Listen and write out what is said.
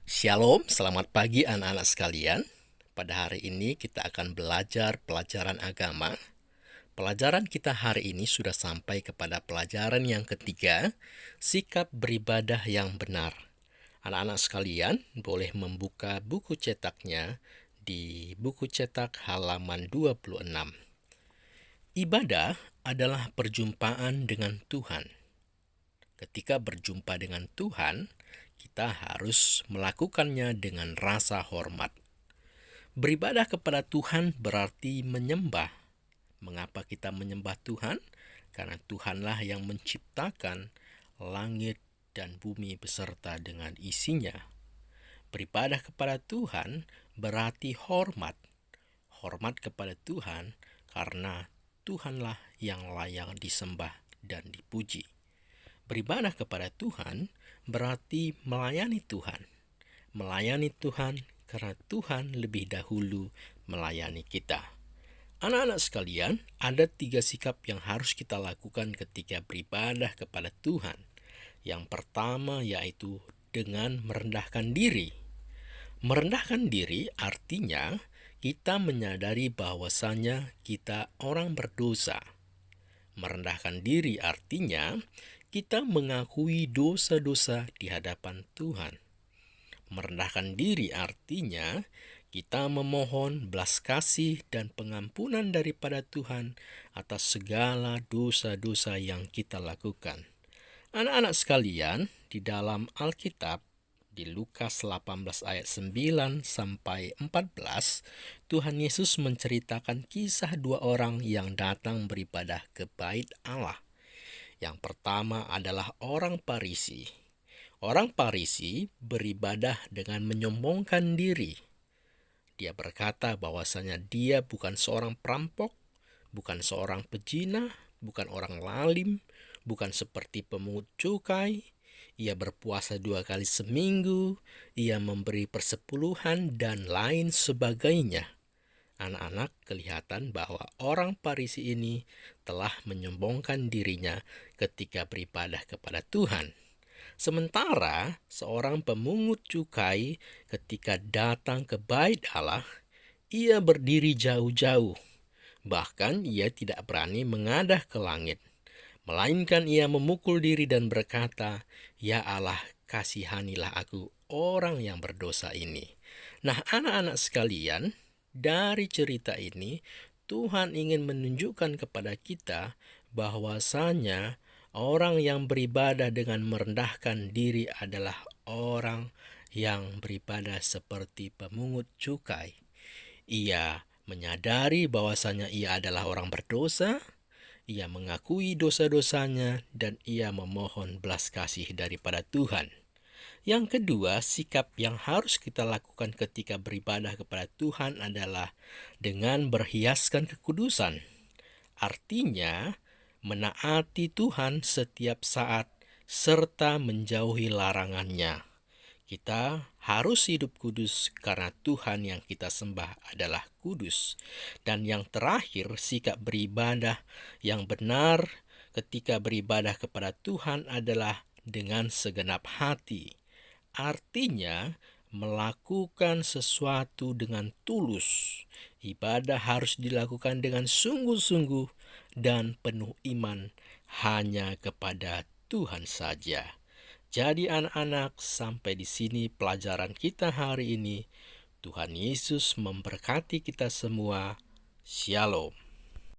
Shalom, selamat pagi anak-anak sekalian. Pada hari ini kita akan belajar pelajaran agama. Pelajaran kita hari ini sudah sampai kepada pelajaran yang ketiga, sikap beribadah yang benar. Anak-anak sekalian boleh membuka buku cetaknya di buku cetak halaman 26. Ibadah adalah perjumpaan dengan Tuhan. Ketika berjumpa dengan Tuhan, kita harus melakukannya dengan rasa hormat. Beribadah kepada Tuhan berarti menyembah. Mengapa kita menyembah Tuhan? Karena Tuhanlah yang menciptakan langit dan bumi beserta dengan isinya. Beribadah kepada Tuhan berarti hormat. Hormat kepada Tuhan karena Tuhanlah yang layak disembah dan dipuji. Beribadah kepada Tuhan berarti melayani Tuhan. Melayani Tuhan karena Tuhan lebih dahulu melayani kita. Anak-anak sekalian, ada 3 sikap yang harus kita lakukan ketika beribadah kepada Tuhan. Yang pertama yaitu dengan merendahkan diri. Merendahkan diri artinya kita menyadari bahwasanya kita orang berdosa. Merendahkan diri artinya kita mengakui dosa-dosa di hadapan Tuhan. Merendahkan diri artinya kita memohon belas kasih dan pengampunan daripada Tuhan atas segala dosa-dosa yang kita lakukan. Anak-anak sekalian, di dalam Alkitab, di Lukas 18 ayat 9 sampai 14, Tuhan Yesus menceritakan kisah 2 orang yang datang beribadah ke bait Allah. Yang pertama adalah orang Farisi. Orang Farisi beribadah dengan menyombongkan diri. Dia berkata bahwasanya dia bukan seorang perampok, bukan seorang pezina, bukan orang lalim, bukan seperti pemungut cukai. Ia berpuasa 2 kali seminggu, ia memberi persepuluhan dan lain sebagainya. Anak-anak, kelihatan bahwa orang Farisi ini telah menyombongkan dirinya ketika beribadah kepada Tuhan. Sementara seorang pemungut cukai ketika datang ke bait Allah, ia berdiri jauh-jauh. Bahkan ia tidak berani mengadah ke langit, melainkan ia memukul diri dan berkata, "Ya Allah, kasihanilah aku, orang yang berdosa ini." Nah, anak-anak sekalian, dari cerita ini Tuhan ingin menunjukkan kepada kita bahwasanya orang yang beribadah dengan merendahkan diri adalah orang yang beribadah seperti pemungut cukai. Ia menyadari bahwasanya ia adalah orang berdosa, ia mengakui dosa-dosanya, dan ia memohon belas kasih daripada Tuhan. Yang kedua, sikap yang harus kita lakukan ketika beribadah kepada Tuhan adalah dengan berhiaskan kekudusan. Artinya, menaati Tuhan setiap saat serta menjauhi larangannya. Kita harus hidup kudus karena Tuhan yang kita sembah adalah kudus. Dan yang terakhir, sikap beribadah yang benar ketika beribadah kepada Tuhan adalah dengan segenap hati. Artinya, melakukan sesuatu dengan tulus. Ibadah harus dilakukan dengan sungguh-sungguh dan penuh iman hanya kepada Tuhan saja. Jadi anak-anak, sampai di sini pelajaran kita hari ini. Tuhan Yesus memberkati kita semua. Shalom.